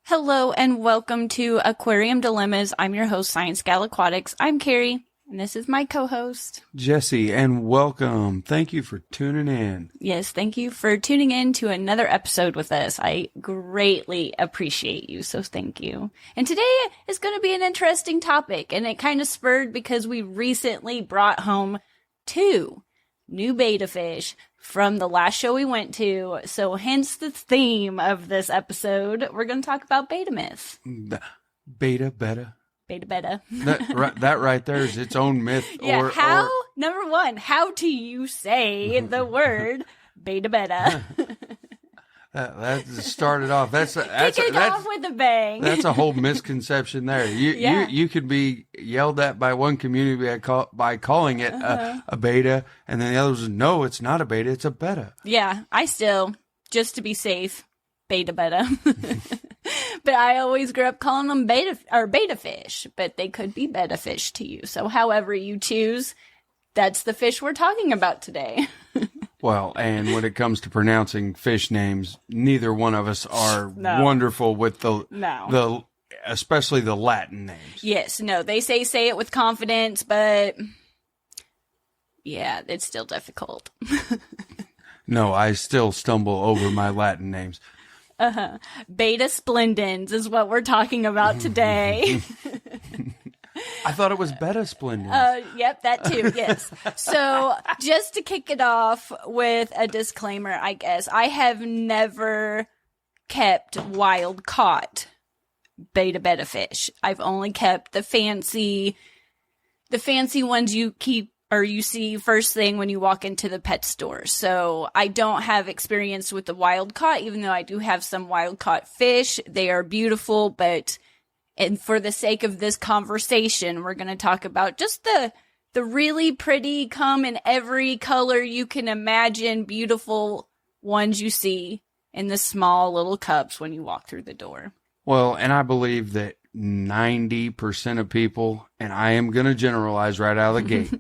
Hello and welcome to Aquarium Dilemmas. I'm your host, ScienceGal Aquatics. I'm Kerri, and this is my co-host, Jesse, and welcome. Thank you for tuning in. Yes, thank you for tuning in to another episode with us. I greatly appreciate you, so thank you. And today is going to be an interesting topic, and it kind of spurred because we recently brought home 2 new betta fish from the last show we went to. So hence the theme of this episode. We're going to talk about betta myths. Betta. Betta. That right there is its own myth. Yeah, number one, how do you say the word betta? That started off. That's off with a bang. That's a whole misconception there. You could be yelled at by one community by calling it a betta, and then the others, no, it's not a betta, it's a betta. Yeah, I still, just to be safe, betta. But I always grew up calling them betta fish, but they could be betta fish to you. So however you choose, that's the fish we're talking about today. Well, and when it comes to pronouncing fish names, neither one of us are wonderful with the especially the Latin names. Yes, no, they say it with confidence, but yeah, it's still difficult. No, I still stumble over my Latin names. Betta splendens is what we're talking about today. I thought it was Betta splendens. Yep, that too, yes. So, just to kick it off with a disclaimer, I guess, I have never kept wild caught betta fish. I've only kept the fancy ones you keep or you see first thing when you walk into the pet store. So I don't have experience with the wild caught, even though I do have some wild caught fish. They are beautiful, and for the sake of this conversation, we're going to talk about just the really pretty, come in every color you can imagine, beautiful ones you see in the small little cups when you walk through the door. Well, and I believe that 90% of people, and I am going to generalize right out of the gate,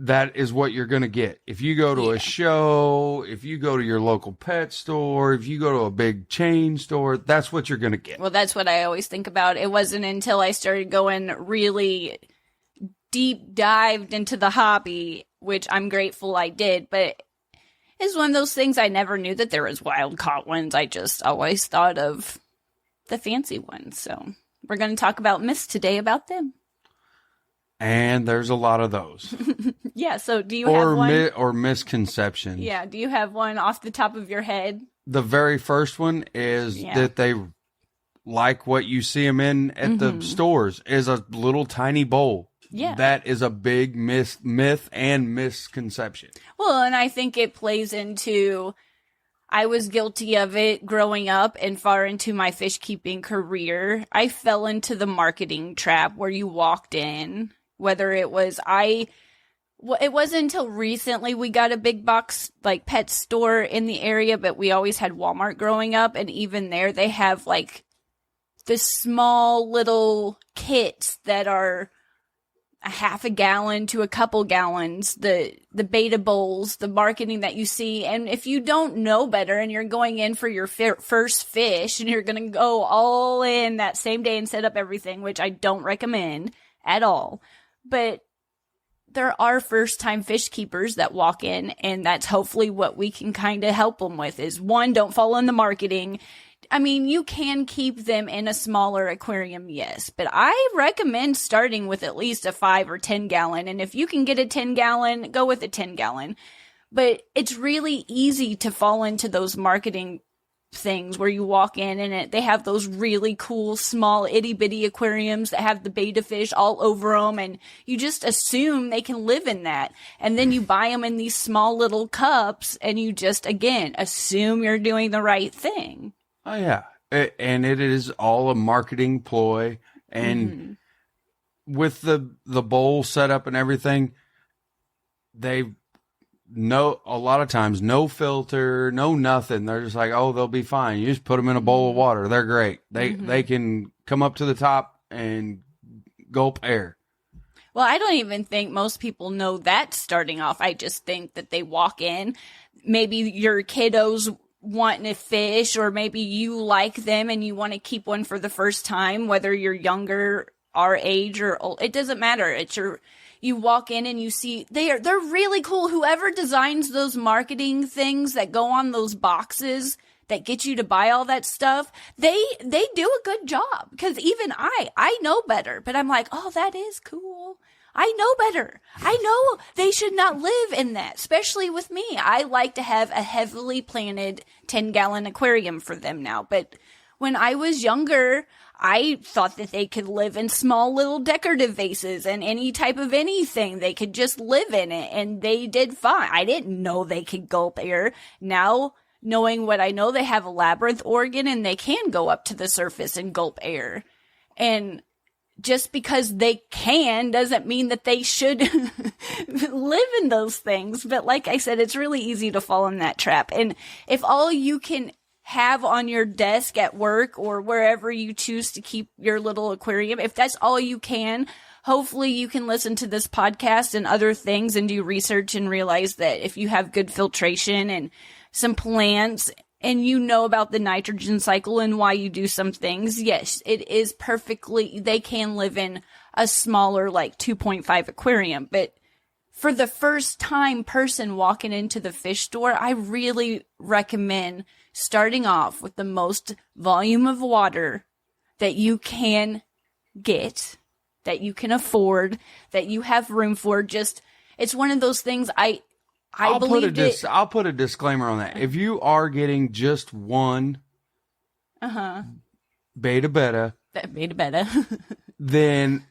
that is what you're going to get. If you go to a show, if you go to your local pet store, if you go to a big chain store, that's what you're going to get. Well, that's what I always think about. It wasn't until I started going really deep dived into the hobby, which I'm grateful I did, but it's one of those things I never knew that there was wild caught ones. I just always thought of the fancy ones. So we're going to talk about myths today about them. And there's a lot of those. Yeah, so do you have one? Or misconceptions. Yeah, do you have one off the top of your head? The very first one is that they like what you see them in at the stores is a little tiny bowl. Yeah. That is a big myth and misconception. Well, and I think it plays into, I was guilty of it growing up and far into my fish keeping career. I fell into the marketing trap where you walked in. Whether it was it wasn't until recently we got a big box like pet store in the area, but we always had Walmart growing up, and even there they have like the small little kits that are a half a gallon to a couple gallons, the betta bowls, the marketing that you see. And if you don't know better and you're going in for your first fish and you're going to go all in that same day and set up everything, which I don't recommend at all. But there are first-time fish keepers that walk in, and that's hopefully what we can kind of help them with is, one, don't fall in the marketing. I mean, you can keep them in a smaller aquarium, yes, but I recommend starting with at least a 5 or 10 gallon, and if you can get a 10 gallon, go with a 10 gallon. But it's really easy to fall into those marketing things where you walk in and they have those really cool small itty bitty aquariums that have the betta fish all over them, and you just assume they can live in that, and then you buy them in these small little cups and you just again assume you're doing the right thing. Oh yeah, and it is all a marketing ploy, and with the bowl setup and everything, they a lot of times, no filter, no nothing. They're just like, oh, they'll be fine. You just put them in a bowl of water. They're great. They can come up to the top and gulp air. Well, I don't even think most people know that starting off. I just think that they walk in. Maybe your kiddos wanting a fish, or maybe you like them and you want to keep one for the first time, whether you're younger, our age, or old, it doesn't matter. You walk in and you see they're really cool. Whoever designs those marketing things that go on those boxes that get you to buy all that stuff, they do a good job. Because even I know better, but I'm like, oh, that is cool. I know better. I know they should not live in that, especially with me. I like to have a heavily planted 10-gallon aquarium for them now. But when I was younger, I thought that they could live in small little decorative vases and any type of anything. They could just live in it, and they did fine. I didn't know they could gulp air. Now, knowing what I know, they have a labyrinth organ and they can go up to the surface and gulp air. And just because they can doesn't mean that they should live in those things. But like I said, it's really easy to fall in that trap. And if all you can have on your desk at work or wherever you choose to keep your little aquarium, if that's all you can, hopefully you can listen to this podcast and other things and do research and realize that if you have good filtration and some plants and you know about the nitrogen cycle and why you do some things, yes, it is perfectly, they can live in a smaller, like 2.5 aquarium. But for the first time person walking into the fish store, I really recommend starting off with the most volume of water that you can get, that you can afford, that you have room for. Just, it's one of those things I'll put a disclaimer on that. If you are getting just one Betta, then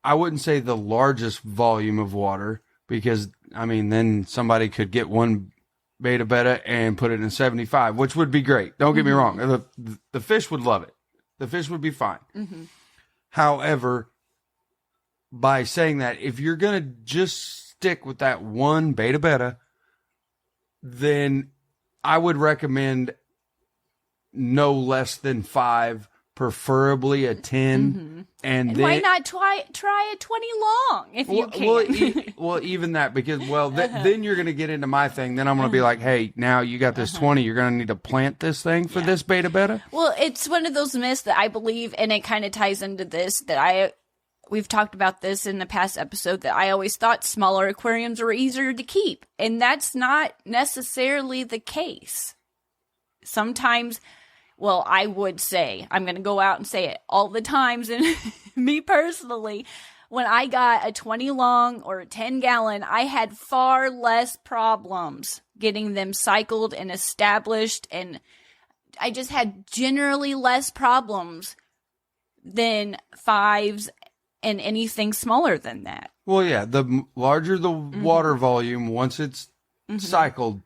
I wouldn't say the largest volume of water, because, I mean, then somebody could get one Betta and put it in 75, which would be great. Don't get me wrong. The fish would love it. The fish would be fine. Mm-hmm. However, by saying that, if you're going to just stick with that one Betta, then I would recommend no less than 5, preferably a 10. Mm-hmm. And then, why not try a 20 long if you can? Well, even that, because, then you're going to get into my thing. Then I'm going to be like, hey, now you got this 20. You're going to need to plant this thing for this Betta. Well, it's one of those myths that I believe, and it kind of ties into this, that we've talked about this in the past episode, that I always thought smaller aquariums were easier to keep. And that's not necessarily the case. Sometimes, well, I would say, I'm going to go out and say it all the times, and me personally, when I got a 20 long or a 10 gallon, I had far less problems getting them cycled and established, and I just had generally less problems than 5s and anything smaller than that. Well, yeah, the larger the water volume, once it's cycled,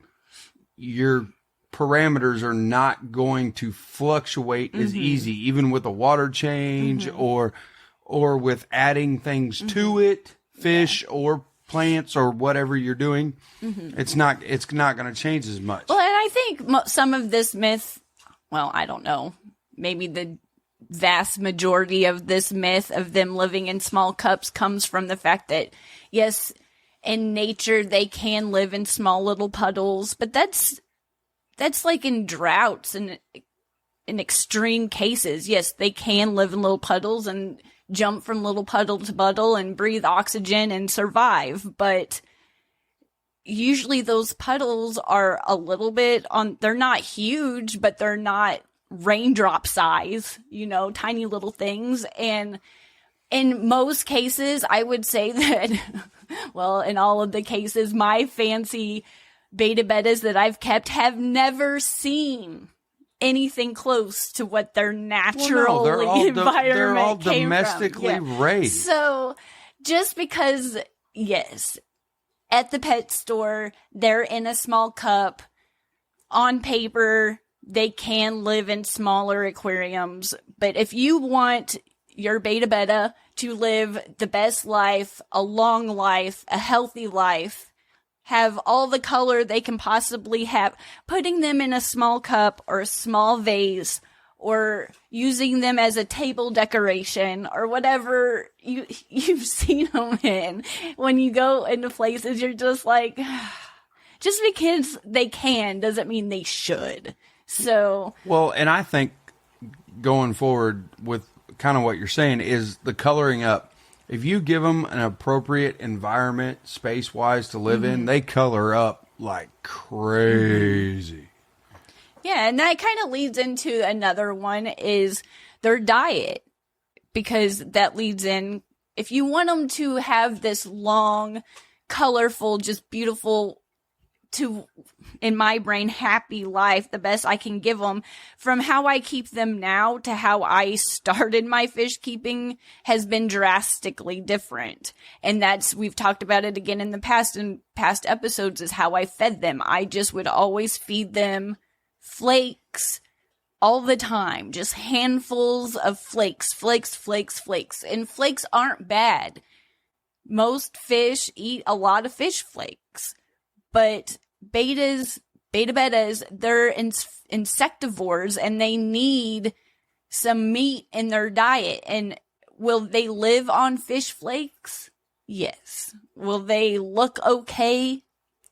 your parameters are not going to fluctuate as easy, even with a water change or with adding things to it, fish or plants or whatever you're doing. It's not going to change as much. Well, and I think some of this myth, well, I don't know, maybe the vast majority of this myth of them living in small cups comes from the fact that, yes, in nature they can live in small little puddles, but that's like in droughts and in extreme cases. Yes, they can live in little puddles and jump from little puddle to puddle and breathe oxygen and survive, but usually those puddles are a little bit they're not huge, but they're not raindrop size, tiny little things. And in most cases, I would say that, well, in all of the cases, my fancy Bettas that I've kept have never seen anything close to what their natural environment they're all came domestically from. raised. So just because, yes, at the pet store, they're in a small cup, on paper, they can live in smaller aquariums, but if you want your Betta to live the best life, a long life, a healthy life, have all the color they can possibly have, putting them in a small cup or a small vase or using them as a table decoration or whatever you've seen them in, when you go into places, you're just like, just because they can doesn't mean they should. So, well, and I think going forward with kind of what you're saying is the coloring up. If you give them an appropriate environment, space-wise, to live in, they color up like crazy. Yeah, and that kind of leads into another one is their diet, because that leads in, if you want them to have this long, colorful, just beautiful, to, in my brain, happy life, the best I can give them, from how I keep them now to how I started my fish keeping has been drastically different. And that's, we've talked about it again in past episodes, is how I fed them. I just would always feed them flakes all the time, just handfuls of flakes. And flakes aren't bad. Most fish eat a lot of fish flakes, but beta bettas, they're insectivores and they need some meat in their diet. And will they live on fish flakes? Yes. Will they look okay?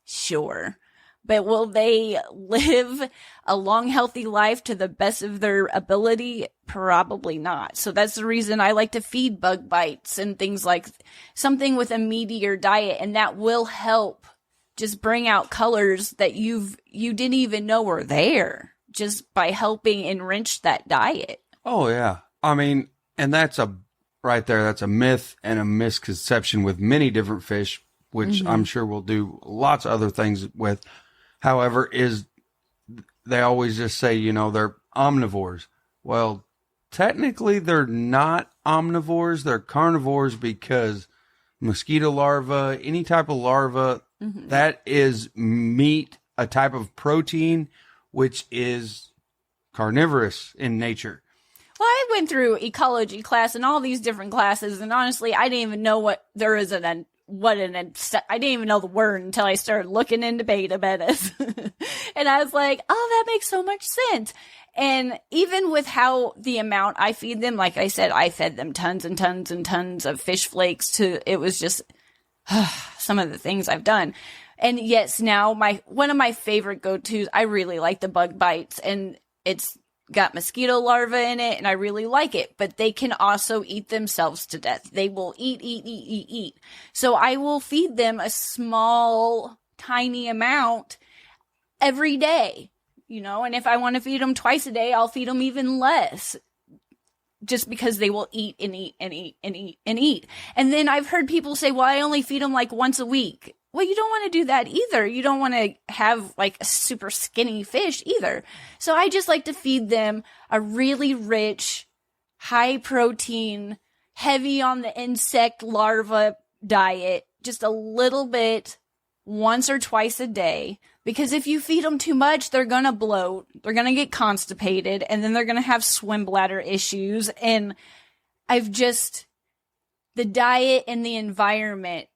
Sure. But will they live a long, healthy life to the best of their ability? Probably not. So that's the reason I like to feed bug bites and things like something with a meatier diet, and that will help just bring out colors that you didn't even know were there, just by helping enrich that diet. Oh yeah. I mean, and that's right there, that's a myth and a misconception with many different fish, which I'm sure we'll do lots of other things with. However, is they always just say, they're omnivores. Well, technically they're not omnivores. They're carnivores, because mosquito larvae, any type of larva, that is meat, a type of protein, which is carnivorous in nature. Well, I went through ecology class and all these different classes, and honestly, I didn't even know what there is I didn't even know the word until I started looking into beta bettas. And I was like, oh, that makes so much sense. And even with how the amount I feed them, like I said, I fed them tons and tons and tons of fish flakes it was just some of the things I've done. And yes, now one of my favorite go-tos, I really like the bug bites, and it's got mosquito larvae in it, and I really like it, but they can also eat themselves to death. They will eat. So I will feed them a small, tiny amount every day, and if I want to feed them twice a day, I'll feed them even less, just because they will eat and eat and eat and eat and eat. And then I've heard people say, well, I only feed them like once a week. Well, you don't want to do that either. You don't want to have like a super skinny fish either. So I just like to feed them a really rich, high protein, heavy on the insect larva diet, just a little bit once or twice a day. Because if you feed them too much, they're going to bloat, they're going to get constipated, and then they're going to have swim bladder issues. And the diet and the environment,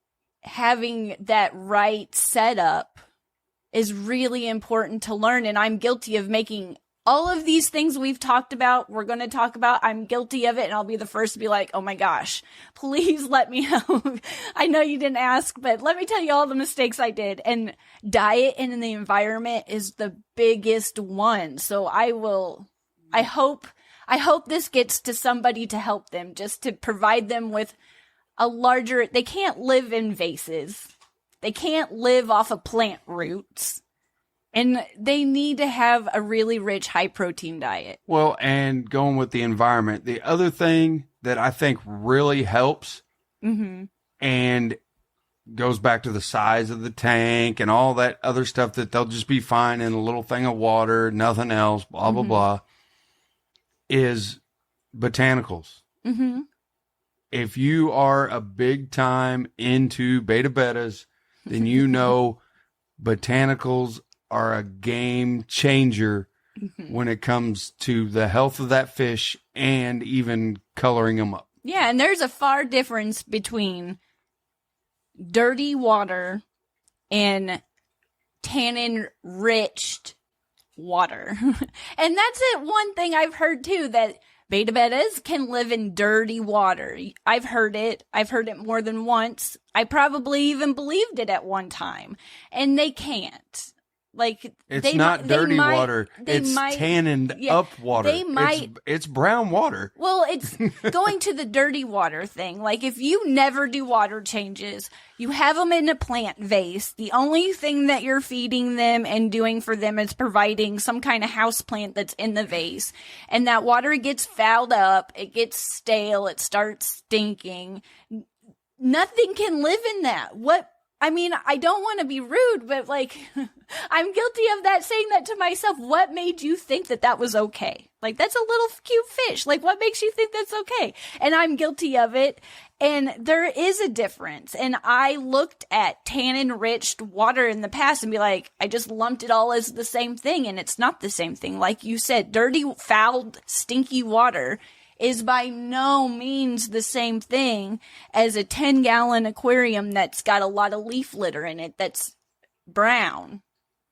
having that right setup is really important to learn. And I'm guilty of making all of these things we've talked about, we're going to talk about. I'm guilty of it, and I'll be the first to be like, oh my gosh, please let me know. I know you didn't ask, but let me tell you all the mistakes I did. And diet and the environment is the biggest one. So I hope this gets to somebody to help them, just to provide them with they can't live in vases. They can't live off of plant roots. And they need to have a really rich, high protein diet. Well, and going with the environment, the other thing that I think really helps and goes back to the size of the tank and all that other stuff, that they'll just be fine in a little thing of water, nothing else, blah, blah, blah, is botanicals. If you are a big time into beta bettas, then botanicals are a game changer when it comes to the health of that fish and even coloring them up. Yeah, and there's a far difference between dirty water and tannin-rich water. And that's it. One thing I've heard too, that Beta bettas can live in dirty water. I've heard it. I've heard it more than once. I probably even believed it at one time. And they can't. Like, it's not dirty water. It's tanned up water. It's brown water. Well, it's going to the dirty water thing. Like, if you never do water changes, you have them in a plant vase. The only thing that you're feeding them and doing for them is providing some kind of house plant that's in the vase. And that water gets fouled up. It gets stale. It starts stinking. Nothing can live in that. I mean, I don't want to be rude, but like, I'm guilty of that, saying that to myself. What made you think that that was okay? Like, that's a little cute fish. Like, what makes you think that's okay? And I'm guilty of it. And there is a difference. And I looked at tannin-rich water in the past and be like, I just lumped it all as the same thing. And it's not the same thing. Like you said, dirty, fouled, stinky water is by no means the same thing as a 10-gallon aquarium that's got a lot of leaf litter in it that's brown.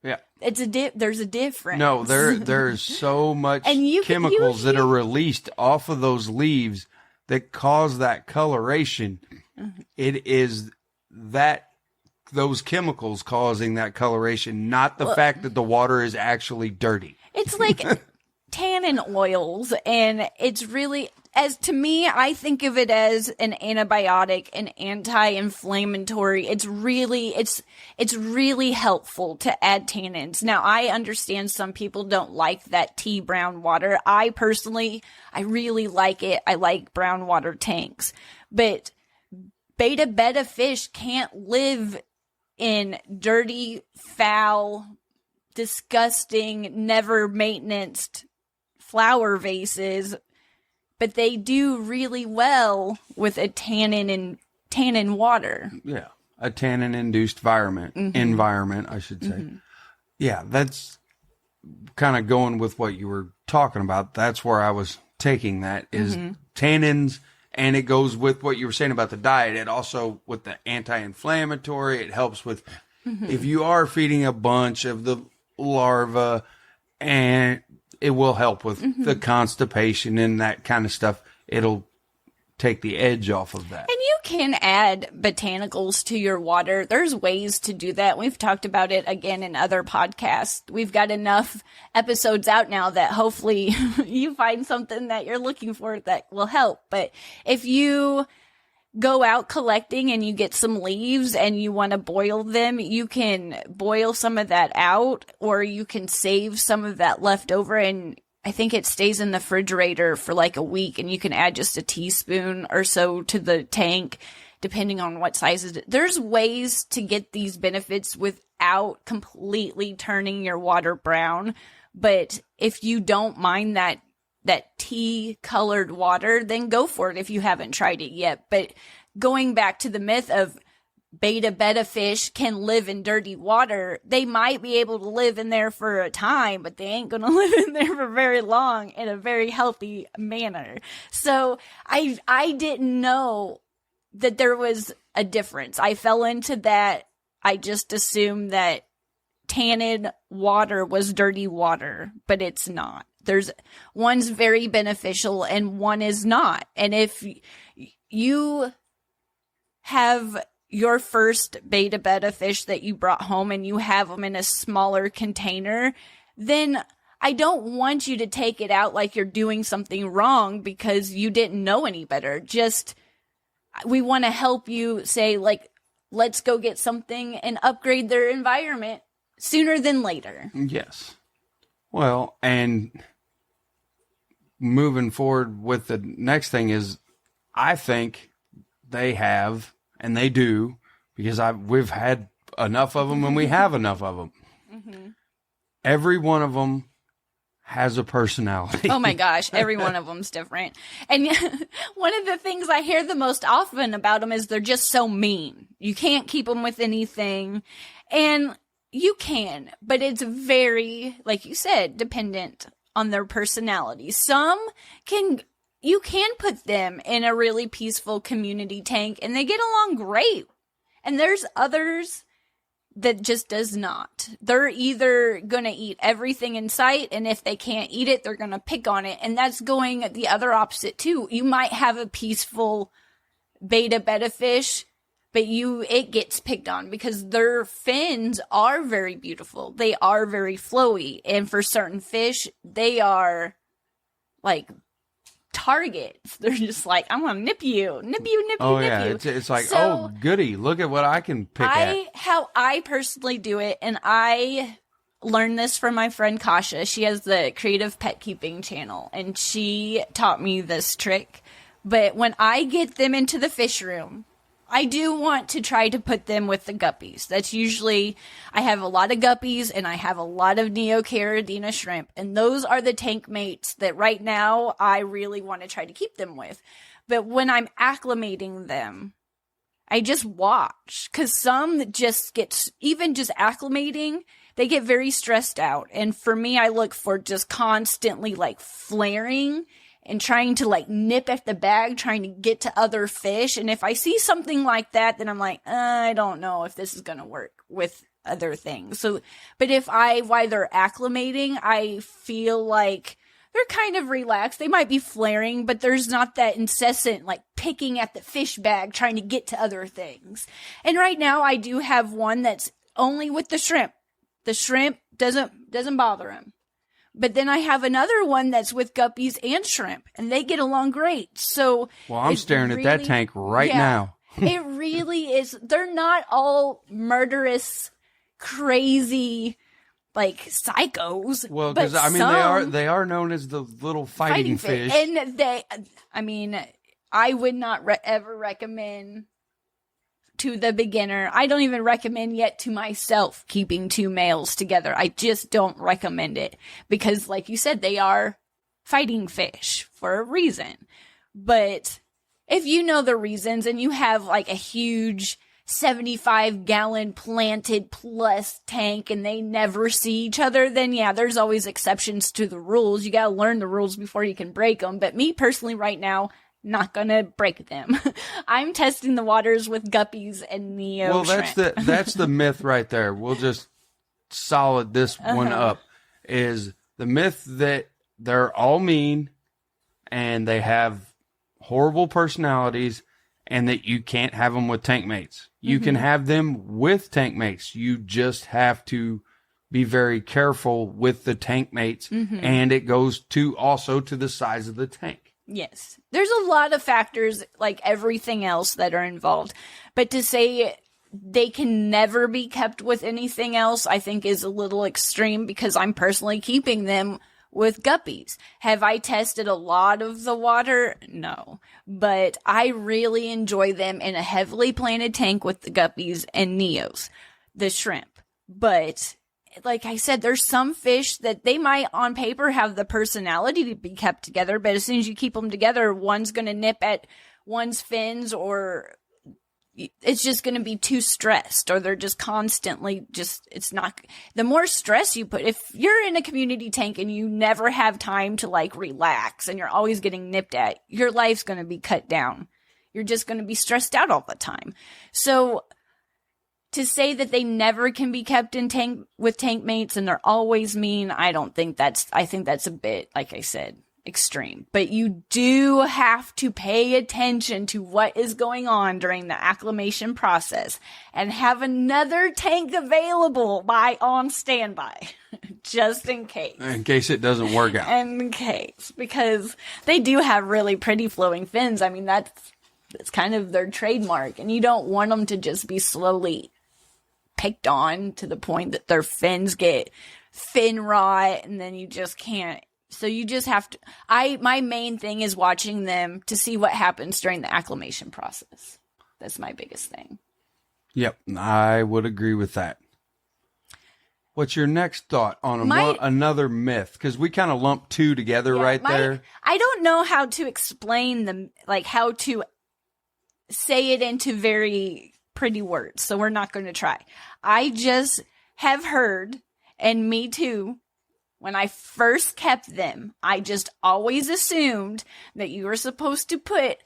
Yeah. There's a difference. No, there's so much chemicals that are released off of those leaves that cause that coloration. Mm-hmm. It is those chemicals causing that coloration, not the fact that the water is actually dirty. It's like tannin oils, and it's really, as to me, I think of it as an antibiotic, an anti-inflammatory. It's really helpful to add tannins. Now, I understand some people don't like that tea brown water. I personally, I really like it. I like brown water tanks, but betta fish can't live in dirty, foul, disgusting, never maintained flower vases, but they do really well with a tannin water. Yeah, a tannin-induced environment, I should say. Mm-hmm. Yeah, that's kind of going with what you were talking about. That's where I was taking that, is tannins, and it goes with what you were saying about the diet. It also, with the anti-inflammatory, it helps with, if you are feeding a bunch of the larvae, and it will help with the constipation and that kind of stuff. It'll take the edge off of that. And you can add botanicals to your water. There's ways to do that. We've talked about it again in other podcasts. We've got enough episodes out now that hopefully you find something that you're looking for that will help. But if you go out collecting and you get some leaves and you want to boil them, you can boil some of that out, or you can save some of that left over, and I think it stays in the refrigerator for like a week, and you can add just a teaspoon or so to the tank, depending on what size it is. There's ways to get these benefits without completely turning your water brown. But if you don't mind that tea colored water, then go for it if you haven't tried it yet. But going back to the myth of betta fish can live in dirty water, they might be able to live in there for a time, but they ain't going to live in there for very long in a very healthy manner. So I didn't know that there was a difference. I fell into that. I just assumed that tannin water was dirty water, but it's not. One's very beneficial and one is not. And if you have your first betta fish that you brought home and you have them in a smaller container, then I don't want you to take it out like you're doing something wrong because you didn't know any better. Just, we want to help you say, like, let's go get something and upgrade their environment sooner than later. Yes. Well, and moving forward with the next thing is, I think they have, and they do, because we've had enough of them and we have enough of them. Mm-hmm. Every one of them has a personality. Oh my gosh, every one of them's different. And one of the things I hear the most often about them is they're just so mean. You can't keep them with anything. And you can, but it's very, like you said, dependent on their personality. You can put them in a really peaceful community tank and they get along great. And there's others that just does not. They're either going to eat everything in sight, and if they can't eat it, they're going to pick on it. And that's going the other opposite too. You might have a peaceful betta fish, but it gets picked on because their fins are very beautiful. They are very flowy. And for certain fish, they are like targets. They're just like, I'm going to nip you. Oh, yeah. It's like, so, oh, goody. Look at what I can pick at. How I personally do it, and I learned this from my friend Kasha. She has the Creative Pet Keeping channel, and she taught me this trick. But when I get them into the fish room, I do want to try to put them with the guppies. That's usually, I have a lot of guppies and I have a lot of Neocaridina shrimp. And those are the tank mates that right now I really want to try to keep them with. But when I'm acclimating them, I just watch. Because some just get, even just acclimating, they get very stressed out. And for me, I look for just constantly like flaring and trying to like nip at the bag, trying to get to other fish. And if I see something like that, then I'm like, I don't know if this is going to work with other things. So, but while they're acclimating, I feel like they're kind of relaxed. They might be flaring, but there's not that incessant like picking at the fish bag, trying to get to other things. And right now I do have one that's only with the shrimp. The shrimp doesn't bother him. But then I have another one that's with guppies and shrimp, and they get along great. So, well, I'm staring at that tank right now. It really is. They're not all murderous, crazy, like psychos. Well, because I mean, they are known as the little fighting fish. And I would not ever recommend to the beginner. I don't even recommend yet to myself keeping two males together. I just don't recommend it because, like you said, they are fighting fish for a reason. But if you know the reasons and you have like a huge 75-gallon planted plus tank and they never see each other, then yeah, there's always exceptions to the rules. You got to learn the rules before you can break them. But me personally right now, not gonna break them. I'm testing the waters with guppies and Neo shrimp. That's the myth right there. We'll just solid this one up. Is the myth that they're all mean and they have horrible personalities and that you can't have them with tank mates. You can have them with tank mates. You just have to be very careful with the tank mates, and it goes also to the size of the tank. Yes. There's a lot of factors, like everything else, that are involved. But to say they can never be kept with anything else, I think is a little extreme because I'm personally keeping them with guppies. Have I tested a lot of the water? No. But I really enjoy them in a heavily planted tank with the guppies and Neos, the shrimp. But like I said, there's some fish that they might on paper have the personality to be kept together, but as soon as you keep them together, one's going to nip at one's fins, or it's just going to be too stressed, or they're just constantly it's not, the more stress you put, if you're in a community tank and you never have time to like relax and you're always getting nipped at, your life's going to be cut down. You're just going to be stressed out all the time. So to say that they never can be kept in tank with tank mates and they're always mean, I think that's a bit, like I said, extreme. But you do have to pay attention to what is going on during the acclimation process and have another tank available on standby just in case. In case it doesn't work out. In case, because they do have really pretty flowing fins. I mean, that's kind of their trademark, and you don't want them to just be slowly picked on to the point that their fins get fin rot and then you just can't. So you just have to, my main thing is watching them to see what happens during the acclimation process. That's my biggest thing. Yep. I would agree with that. What's your next thought on another myth? Because we kind of lumped two together there. I don't know how to explain them, like how to say it into very pretty words, so we're not going to try. I just have heard, and me too, when I first kept them, I just always assumed that you were supposed to put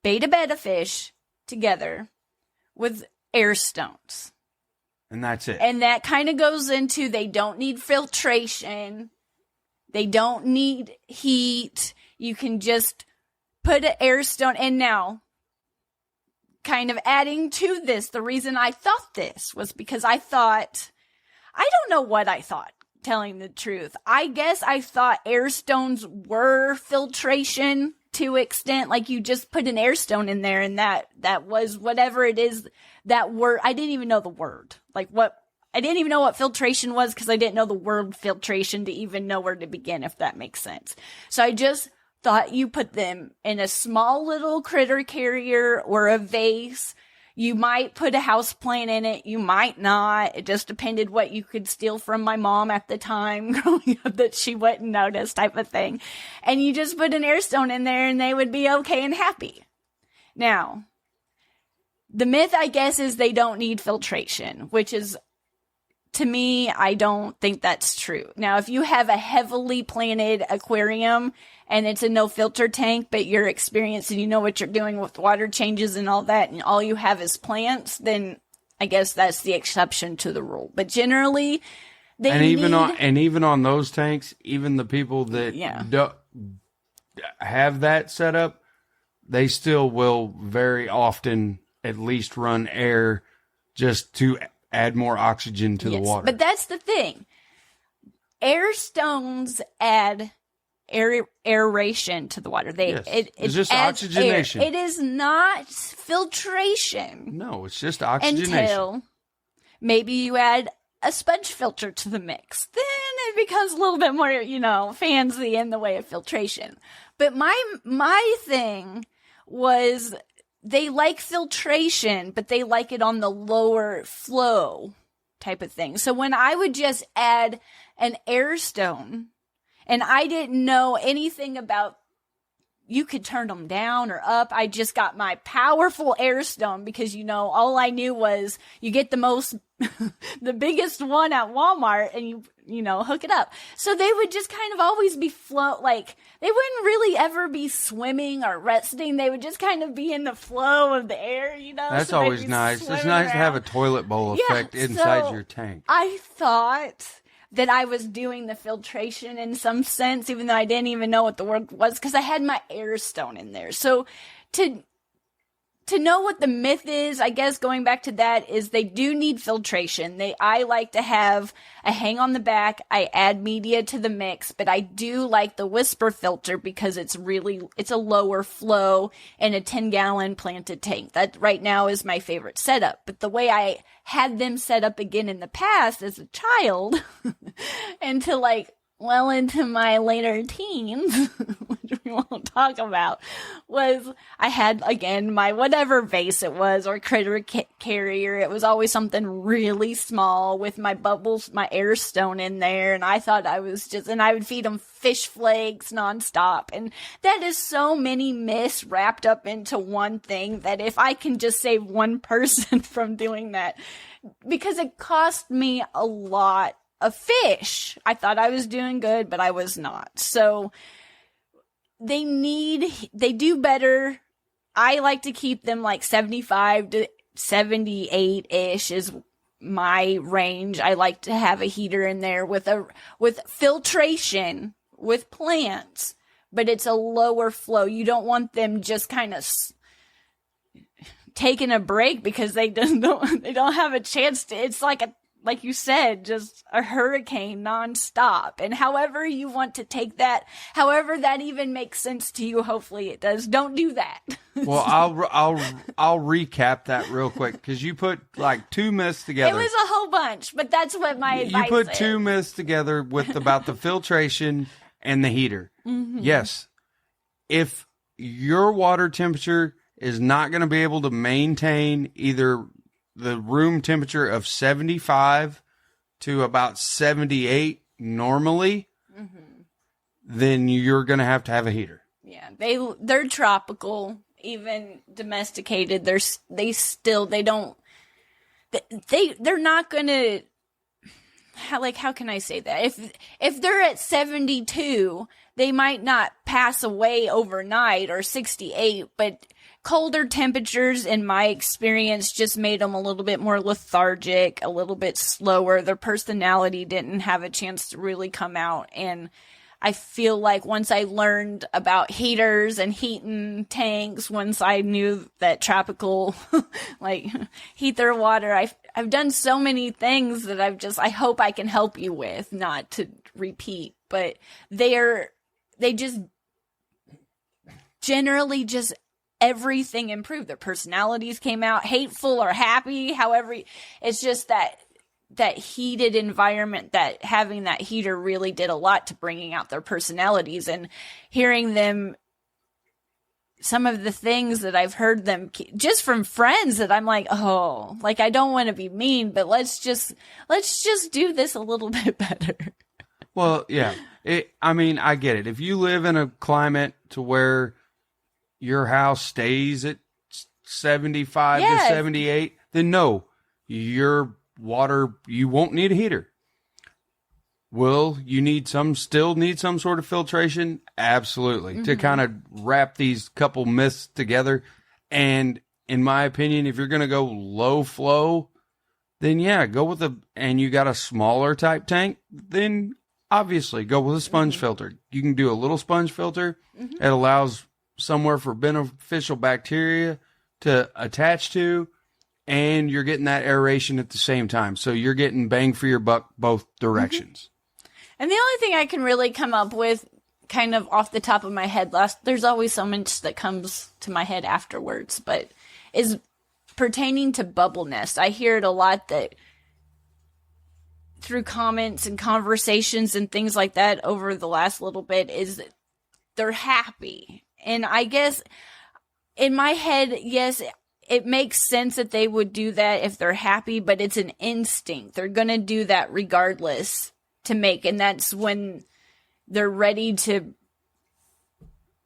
betta fish together with air stones. And that's it. And that kind of goes into they don't need filtration. They don't need heat. You can just put an air stone. And now, kind of adding to this, the reason I thought this was because I thought, I don't know what I thought, telling the truth. I guess I thought air stones were filtration to extent, like you just put an air stone in there and that was whatever it is, that word. I didn't even know the word. I didn't even know what filtration was because I didn't know the word filtration to even know where to begin, if that makes sense. So I just thought you put them in a small little critter carrier or a vase. You might put a house plant in it. You might not. It just depended what you could steal from my mom at the time growing up that she wouldn't notice, type of thing. And you just put an air stone in there and they would be okay and happy. Now, the myth, I guess, is they don't need filtration, which is, to me, I don't think that's true. Now, if you have a heavily planted aquarium and it's a no filter tank, but you're experienced and you know what you're doing with water changes and all that, and all you have is plants, then I guess that's the exception to the rule. But generally, even on those tanks, even the people that don't have that set up, they still will very often at least run air just to add more oxygen to the water. But that's the thing. Air stones add aeration to the water. It's just oxygenation. Air. It is not filtration. No, it's just oxygenation. Until maybe you add a sponge filter to the mix. Then it becomes a little bit more, fancy in the way of filtration. But my thing was, they like filtration, but they like it on the lower flow type of thing. So when I would just add an air stone, and I didn't know anything about, you could turn them down or up. I just got my powerful air stone because, all I knew was you get the biggest one at Walmart and you hook it up. So they would just kind of always be they wouldn't really ever be swimming or resting. They would just kind of be in the flow of the air, That's so always nice. It's nice to have a toilet bowl effect inside your tank. I thought that I was doing the filtration in some sense, even though I didn't even know what the word was, because I had my air stone in there. So to know what the myth is, I guess going back to that, is they do need filtration. I like to have a hang on the back. I add media to the mix, but I do like the whisper filter because it's a lower flow in a 10-gallon planted tank. That right now is my favorite setup. But the way I had them set up again in the past as a child into into my later teens, which we won't talk about, was I had, again, my whatever vase it was, or critter carrier. It was always something really small with my bubbles, my air stone in there. And I thought and I would feed them fish flakes nonstop. And that is so many myths wrapped up into one thing that if I can just save one person from doing that, because it cost me a lot of fish. I thought I was doing good, but I was not. So they do better. I like to keep them 75 to 78-ish is my range. I like to have a heater in there with filtration with plants, but it's a lower flow. You don't want them just kind of taking a break because they don't have a chance to. It's like you said, just a hurricane nonstop. And however you want to take that, however that even makes sense to you, hopefully it does. Don't do that. Well, I'll recap that real quick because you put 2 myths together. It was a whole bunch, but that's what my advice is. You put 2 myths together about the filtration and the heater. Mm-hmm. Yes. If your water temperature is not going to be able to maintain either the room temperature of 75 to about 78 normally, then you're going to have a heater. Yeah, they're tropical, even domesticated. They're not going to, how can I say that? If they're at 72, they might not pass away overnight or 68, but colder temperatures, in my experience, just made them a little bit more lethargic, a little bit slower. Their personality didn't have a chance to really come out. And I feel like once I learned about heaters and heating tanks, once I knew that tropical, like, heat their water, I've done so many things that I hope I can help you with, not to repeat, but they just generally just everything improved. Their personalities came out, hateful or happy, however, it's just that heated environment, that having that heater really did a lot to bringing out their personalities. And hearing them, some of the things that I've heard them just from friends, that I'm like, oh, like, I don't want to be mean, but let's just do this a little bit better. Well, yeah. I get it. If you live in a climate to where your house stays at 75 to 78, then no, your water, you won't need a heater. Will you still need some sort of filtration? Absolutely. To kind of wrap these couple myths together. And in my opinion, if you're going to go low flow, then yeah, and you got a smaller type tank, then obviously go with a sponge filter. You can do a little sponge filter. It allows somewhere for beneficial bacteria to attach to, and you're getting that aeration at the same time. So you're getting bang for your buck both directions. And the only thing I can really come up with, kind of off the top of my head, there's always so much that comes to my head afterwards, but is pertaining to bubble nest. I hear it a lot, that through comments and conversations and things like that over the last little bit, is that they're happy. And I guess in my head, yes, it makes sense that they would do that if they're happy, but it's an instinct. They're going to do that regardless to make, and that's when they're ready to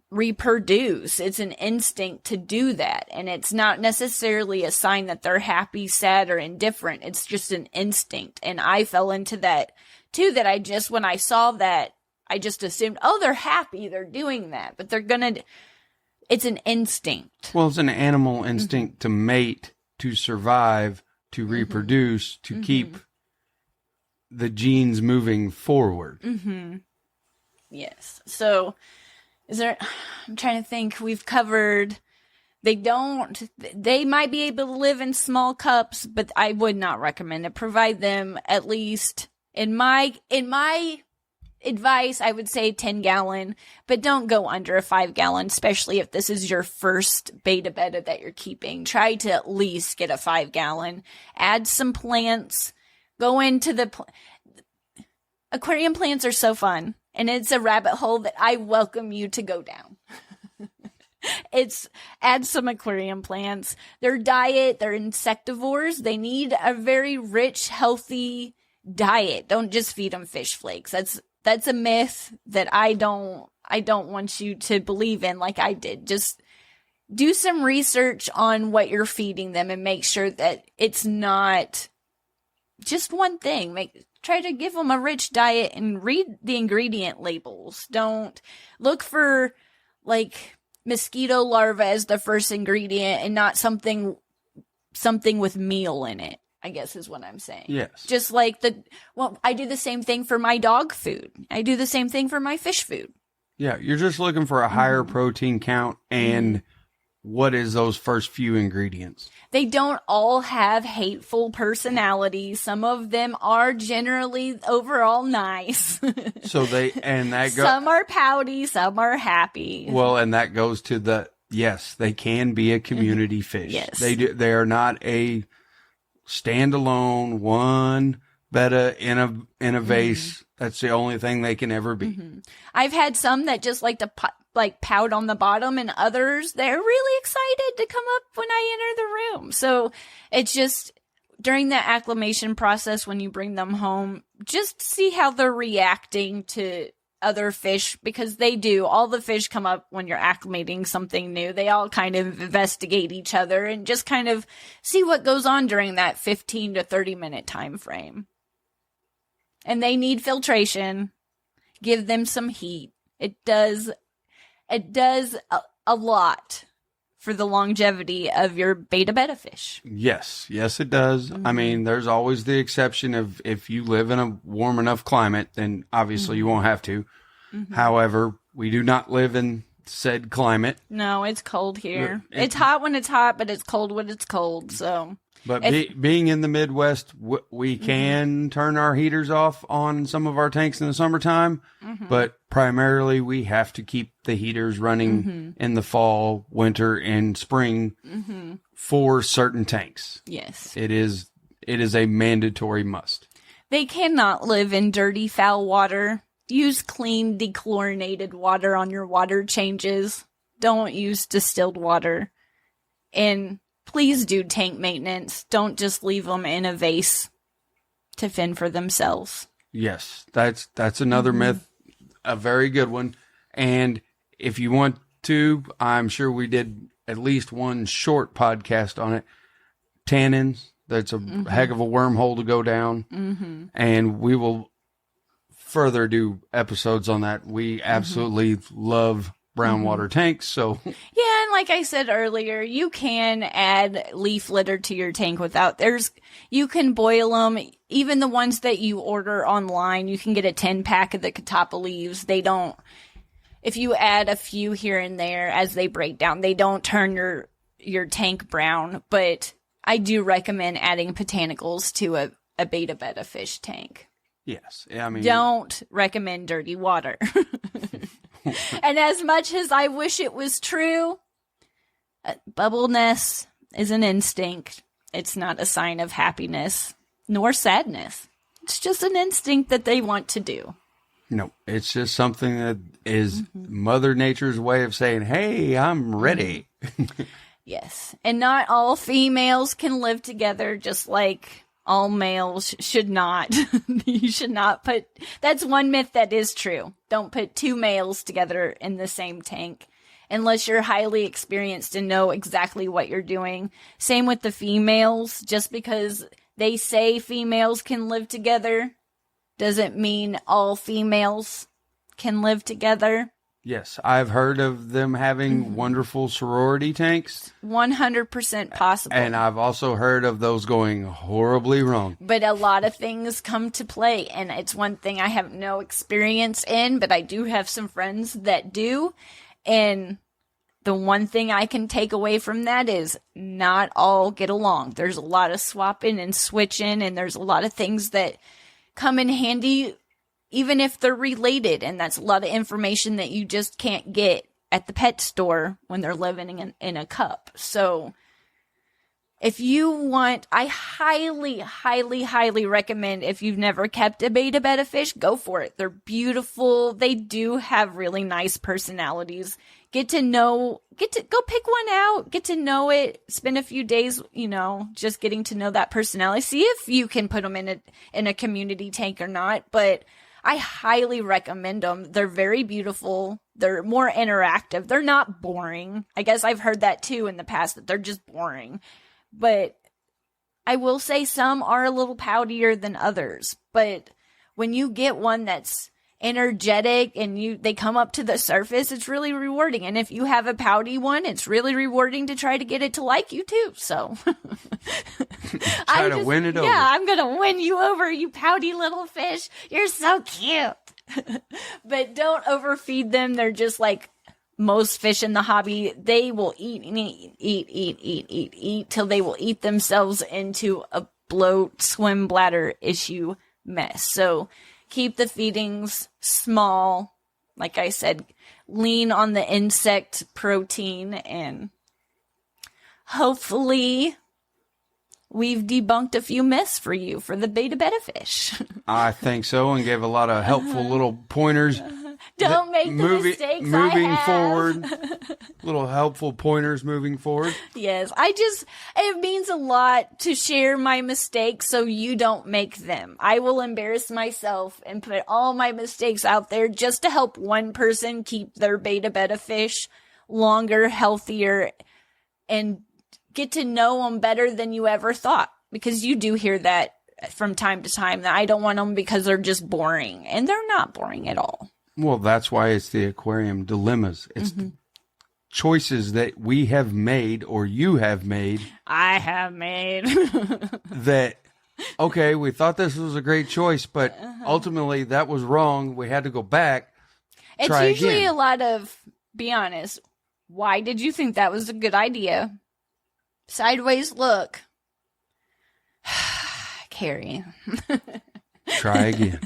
reproduce. It's an instinct to do that. And it's not necessarily a sign that they're happy, sad, or indifferent. It's just an instinct. And I fell into that too, that when I saw that, I just assumed, oh, they're happy, they're doing that, but it's an instinct. Well, it's an animal instinct to mate, to survive, to reproduce, to keep the genes moving forward. Yes. So I'm trying to think, we've covered, they might be able to live in small cups, but I would not recommend it. Provide them at least, in my advice, I would say 10-gallon, but don't go under a 5-gallon, especially if this is your first beta that you're keeping. Try to at least get a 5-gallon. Add some plants. Go into aquarium plants are so fun, and it's a rabbit hole that I welcome you to go down. Add some aquarium plants. Their diet, they're insectivores. They need a very rich, healthy diet. Don't just feed them fish flakes. That's a myth that I don't want you to believe in like I did. Just do some research on what you're feeding them and make sure that it's not just one thing. Try to give them a rich diet and read the ingredient labels. Don't look for like mosquito larvae as the first ingredient and not something with meal in it, I guess is what I'm saying. Yes. Just like I do the same thing for my dog food. I do the same thing for my fish food. Yeah, you're just looking for a higher protein count and what is those first few ingredients? They don't all have hateful personalities. Some of them are generally overall nice. Some are pouty, some are happy. Well, and that goes to yes, they can be a community fish. Yes. They are not a standalone one Betta in a vase. That's the only thing they can ever be. I've had some that just like to pout on the bottom, and others, they're really excited to come up when I enter the room. So it's just during the acclimation process when you bring them home, just see how they're reacting to other fish, because they do. All the fish come up when you're acclimating something new. They all kind of investigate each other and just kind of see what goes on during that 15 to 30 minute time frame. And they need filtration. Give them some heat. It does a lot for the longevity of your beta fish. Yes, it does. I mean, there's always the exception of if you live in a warm enough climate, then obviously you won't have to. However, we do not live in said climate. No, it's cold here. It's hot when it's hot, but it's cold when it's cold. So, but being in the Midwest, we can turn our heaters off on some of our tanks in the summertime, but primarily we have to keep the heaters running in the fall, winter, and spring for certain tanks. Yes, it is a mandatory must. They cannot live in dirty, foul water. Use clean, dechlorinated water on your water changes. Don't use distilled water. And please do tank maintenance. Don't just leave them in a vase to fend for themselves. Yes, that's another myth, a very good one. And if you want to, I'm sure we did at least one short podcast on it. Tannins, that's a heck of a wormhole to go down. And we will further do episodes on that. We absolutely love brown water tanks. So yeah, and like I said earlier, you can add leaf litter to your tank you can boil them. Even the ones that you order online, you can get a 10-pack of the Catappa leaves. If you add a few here and there as they break down, they don't turn your tank brown. But I do recommend adding botanicals to a betta fish tank. Yes. I mean, don't recommend dirty water. And as much as I wish it was true, bubbleness is an instinct. It's not a sign of happiness nor sadness. It's just an instinct that they want to do. No, it's just something that is Mother Nature's way of saying, hey, I'm ready. Yes. And not all females can live together, just like all males should not. You should not that's one myth that is true. Don't put two males together in the same tank unless you're highly experienced and know exactly what you're doing. Same with the females. Just because they say females can live together doesn't mean all females can live together. Yes, I've heard of them having wonderful sorority tanks. 100% possible. And I've also heard of those going horribly wrong. But a lot of things come to play, and it's one thing I have no experience in, but I do have some friends that do. And the one thing I can take away from that is not all get along. There's a lot of swapping and switching, and there's a lot of things that come in handy even if they're related, and that's a lot of information that you just can't get at the pet store when they're living in a cup. So if you want, I highly, highly, highly recommend, if you've never kept a betta fish, go for it. They're beautiful. They do have really nice personalities. Go pick one out, get to know it, spend a few days, just getting to know that personality. See if you can put them in a community tank or not, but I highly recommend them. They're very beautiful. They're more interactive. They're not boring. I guess I've heard that too in the past, that they're just boring. But I will say some are a little poutier than others. But when you get one that's energetic and they come up to the surface, it's really rewarding. And if you have a pouty one, it's really rewarding to try to get it to like you too. So try to win it over. Yeah, I'm going to win you over, you pouty little fish. You're so cute. But don't overfeed them. They're just like most fish in the hobby. They will eat and eat till they will eat themselves into a bloat, swim bladder issue mess. So keep the feedings small. Like I said, lean on the insect protein, and hopefully we've debunked a few myths for you for the betta fish. I think so, and gave a lot of helpful little pointers. Don't make the mistakes moving forward. Little helpful pointers moving forward. Yes, it means a lot to share my mistakes so you don't make them. I will embarrass myself and put all my mistakes out there just to help one person keep their betta fish longer, healthier, and get to know them better than you ever thought. Because you do hear that from time to time, that I don't want them because they're just boring. And they're not boring at all. Well, that's why it's the Aquarium Dilemmas. It's the choices that we have made or you have made. I have made. That, okay, we thought this was a great choice, but ultimately that was wrong. We had to go back. It's try usually again. a lot of, be honest, why did you think that was a good idea? Sideways look. Kerri. Try again.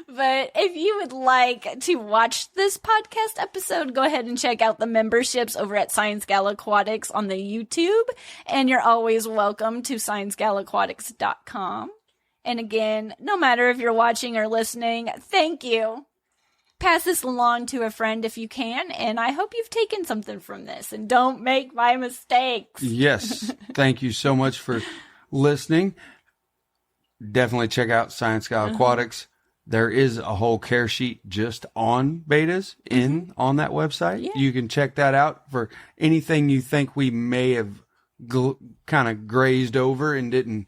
But if you would like to watch this podcast episode, go ahead and check out the memberships over at ScienceGal Aquatics on the YouTube. And you're always welcome to ScienceGalAquatics.com. And again, no matter if you're watching or listening, thank you. Pass this along to a friend if you can. And I hope you've taken something from this and don't make my mistakes. Yes. Thank you so much for listening. Definitely check out ScienceGal Aquatics. There is a whole care sheet just on Bettas on that website. Yeah. You can check that out for anything you think we may have kind of grazed over and didn't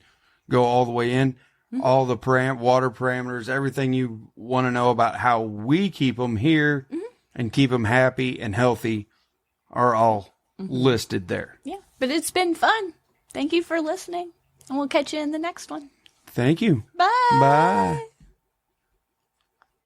go all the way in. All the water parameters, everything you want to know about how we keep them here and keep them happy and healthy are all listed there. Yeah, but it's been fun. Thank you for listening, and we'll catch you in the next one. Thank you. Bye. Bye.